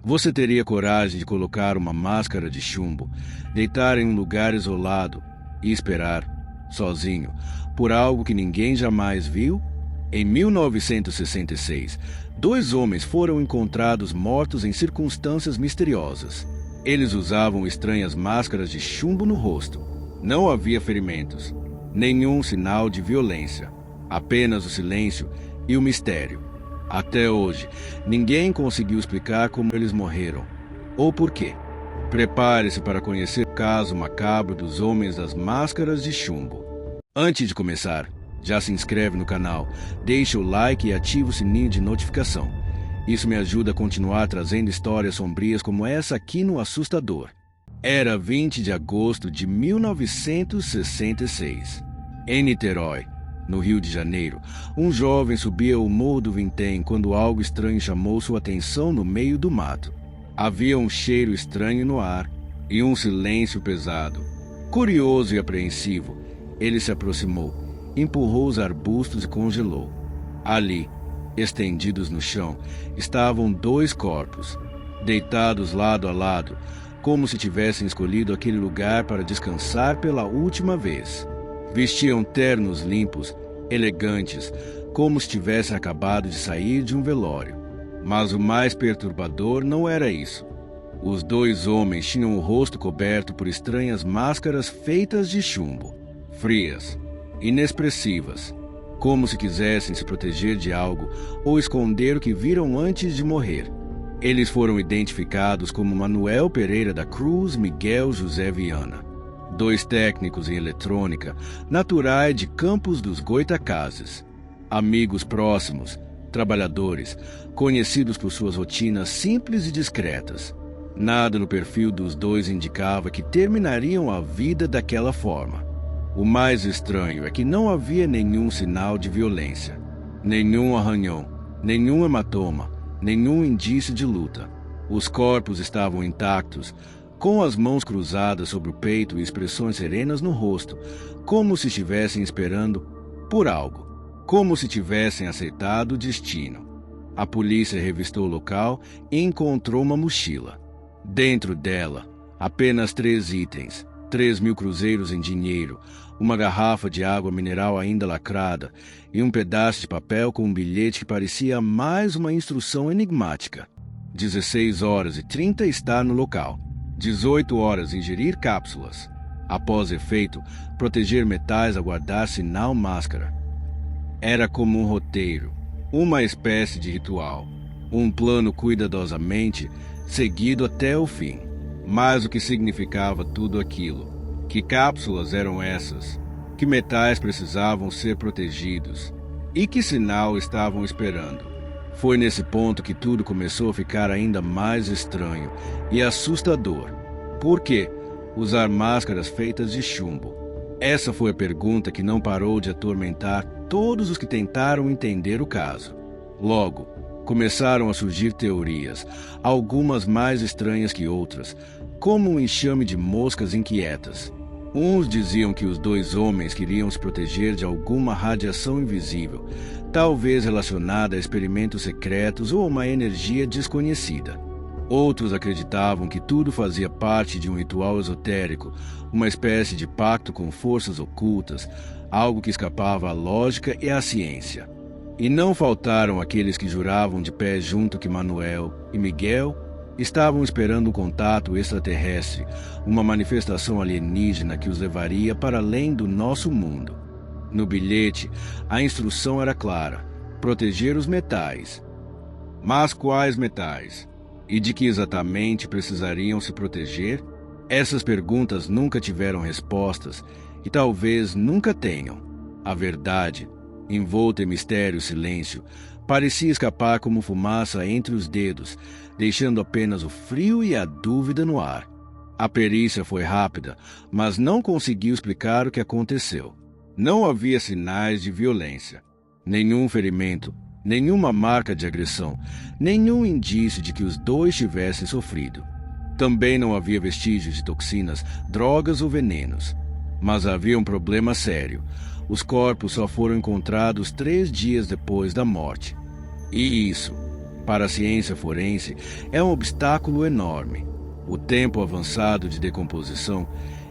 Você teria coragem de colocar uma máscara de chumbo, deitar em um lugar isolado e esperar, sozinho, por algo que ninguém jamais viu? Em 1966, dois homens foram encontrados mortos em circunstâncias misteriosas. Eles usavam estranhas máscaras de chumbo no rosto. Não havia ferimentos, nenhum sinal de violência, apenas o silêncio e o mistério. Até hoje, ninguém conseguiu explicar como eles morreram ou por quê. Prepare-se para conhecer o caso macabro dos homens das máscaras de chumbo. Antes de começar, já se inscreve no canal, deixa o like e ativa o sininho de notificação. Isso me ajuda a continuar trazendo histórias sombrias como essa aqui no Assustador. Era 20 de agosto de 1966. Em Niterói, no Rio de Janeiro, um jovem subia o Morro do Vintém quando algo estranho chamou sua atenção no meio do mato. Havia um cheiro estranho no ar e um silêncio pesado. Curioso e apreensivo, ele se aproximou, empurrou os arbustos e congelou. Ali, estendidos no chão, estavam dois corpos, deitados lado a lado, como se tivessem escolhido aquele lugar para descansar pela última vez. Vestiam ternos limpos, elegantes, como se tivessem acabado de sair de um velório. Mas o mais perturbador não era isso. Os dois homens tinham o rosto coberto por estranhas máscaras feitas de chumbo, frias, inexpressivas, como se quisessem se proteger de algo ou esconder o que viram antes de morrer. Eles foram identificados como Manuel Pereira da Cruz Miguel José Viana, dois técnicos em eletrônica, naturais de Campos dos Goytacazes, amigos próximos, trabalhadores, conhecidos por suas rotinas simples e discretas. Nada no perfil dos dois indicava que terminariam a vida daquela forma. O mais estranho é que não havia nenhum sinal de violência, nenhum arranhão, nenhum hematoma, nenhum indício de luta. Os corpos estavam intactos, com as mãos cruzadas sobre o peito e expressões serenas no rosto, como se estivessem esperando por algo, como se tivessem aceitado o destino. A polícia revistou o local e encontrou uma mochila. Dentro dela, apenas 3 itens: 3.000 cruzeiros em dinheiro, uma garrafa de água mineral ainda lacrada e um pedaço de papel com um bilhete que parecia mais uma instrução enigmática. 16h30 estar no local. 18h ingerir cápsulas. Após efeito, proteger metais a guardar sinal máscara. Era como um roteiro, uma espécie de ritual, um plano cuidadosamente seguido até o fim. Mas o que significava tudo aquilo? Que cápsulas eram essas? Que metais precisavam ser protegidos? E que sinal estavam esperando? Foi nesse ponto que tudo começou a ficar ainda mais estranho e assustador. Por que usar máscaras feitas de chumbo? Essa foi a pergunta que não parou de atormentar todos os que tentaram entender o caso. Logo, começaram a surgir teorias, algumas mais estranhas que outras, como um enxame de moscas inquietas. Uns diziam que os dois homens queriam se proteger de alguma radiação invisível, talvez relacionada a experimentos secretos ou uma energia desconhecida. Outros acreditavam que tudo fazia parte de um ritual esotérico, uma espécie de pacto com forças ocultas, algo que escapava à lógica e à ciência. E não faltaram aqueles que juravam de pé junto que Manuel e Miguel estavam esperando um contato extraterrestre, uma manifestação alienígena que os levaria para além do nosso mundo. No bilhete, a instrução era clara: proteger os metais. Mas quais metais? E de que exatamente precisariam se proteger? Essas perguntas nunca tiveram respostas e talvez nunca tenham. A verdade, envolta em mistério e silêncio, parecia escapar como fumaça entre os dedos, deixando apenas o frio e a dúvida no ar. A perícia foi rápida, mas não conseguiu explicar o que aconteceu. Não havia sinais de violência, nenhum ferimento, nenhuma marca de agressão, nenhum indício de que os dois tivessem sofrido. Também não havia vestígios de toxinas, drogas ou venenos. Mas havia um problema sério. Os corpos só foram encontrados 3 dias depois da morte. E isso para a ciência forense, é um obstáculo enorme. O tempo avançado de decomposição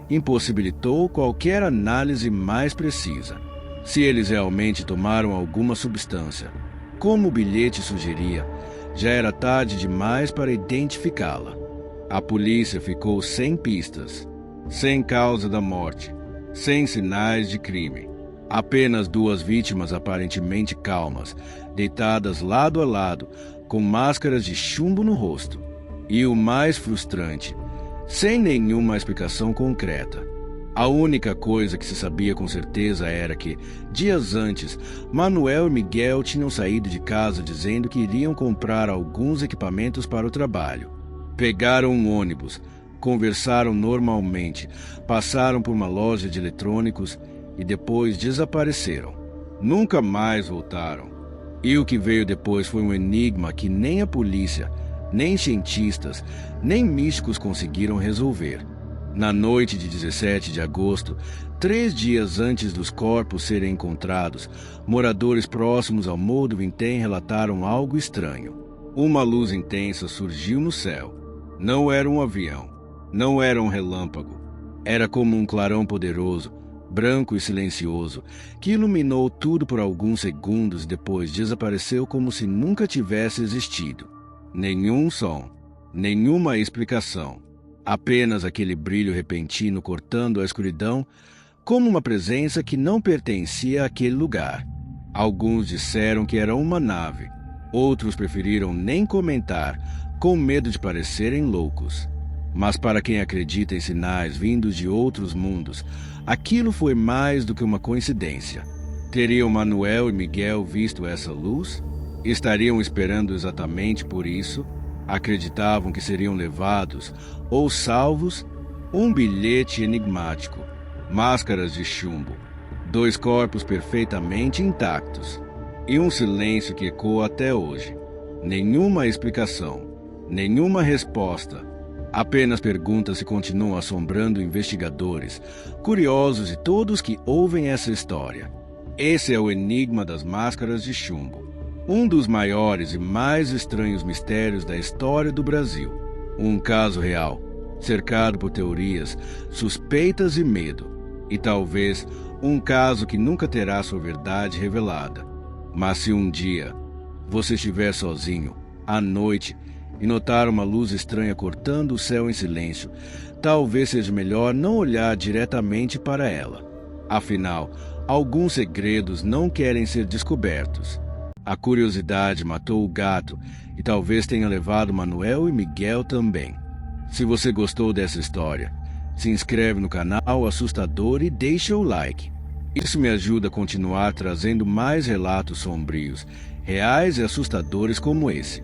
impossibilitou qualquer análise mais precisa. Se eles realmente tomaram alguma substância, como o bilhete sugeria, já era tarde demais para identificá-la. A polícia ficou sem pistas, sem causa da morte, sem sinais de crime. Apenas 2 vítimas aparentemente calmas, deitadas lado a lado, com máscaras de chumbo no rosto. E o mais frustrante, sem nenhuma explicação concreta. A única coisa que se sabia com certeza era que, dias antes, Manuel e Miguel tinham saído de casa dizendo que iriam comprar alguns equipamentos para o trabalho. Pegaram um ônibus, conversaram normalmente, passaram por uma loja de eletrônicos e depois desapareceram. Nunca mais voltaram. E o que veio depois foi um enigma que nem a polícia, nem cientistas, nem místicos conseguiram resolver. Na noite de 17 de agosto, 3 dias antes dos corpos serem encontrados, moradores próximos ao Morro do Vintém relataram algo estranho. Uma luz intensa surgiu no céu. Não era um avião, não era um relâmpago. Era como um clarão poderoso, branco e silencioso, que iluminou tudo por alguns segundos e depois desapareceu como se nunca tivesse existido. Nenhum som, nenhuma explicação. Apenas aquele brilho repentino cortando a escuridão, como uma presença que não pertencia àquele lugar. Alguns disseram que era uma nave, outros preferiram nem comentar, com medo de parecerem loucos. Mas para quem acredita em sinais vindos de outros mundos, aquilo foi mais do que uma coincidência. Teriam Manuel e Miguel visto essa luz? Estariam esperando exatamente por isso? Acreditavam que seriam levados ou salvos? Um bilhete enigmático, máscaras de chumbo, 2 corpos perfeitamente intactos e um silêncio que ecoa até hoje. Nenhuma explicação, nenhuma resposta. Apenas perguntas que continuam assombrando investigadores, curiosos e todos que ouvem essa história. Esse é o enigma das máscaras de chumbo. Um dos maiores e mais estranhos mistérios da história do Brasil. Um caso real, cercado por teorias, suspeitas e medo. E talvez um caso que nunca terá sua verdade revelada. Mas se um dia você estiver sozinho, à noite, e notar uma luz estranha cortando o céu em silêncio, talvez seja melhor não olhar diretamente para ela. Afinal, alguns segredos não querem ser descobertos. A curiosidade matou o gato e talvez tenha levado Manuel e Miguel também. Se você gostou dessa história, se inscreve no canal Assustador e deixa o like. Isso me ajuda a continuar trazendo mais relatos sombrios, reais e assustadores como esse.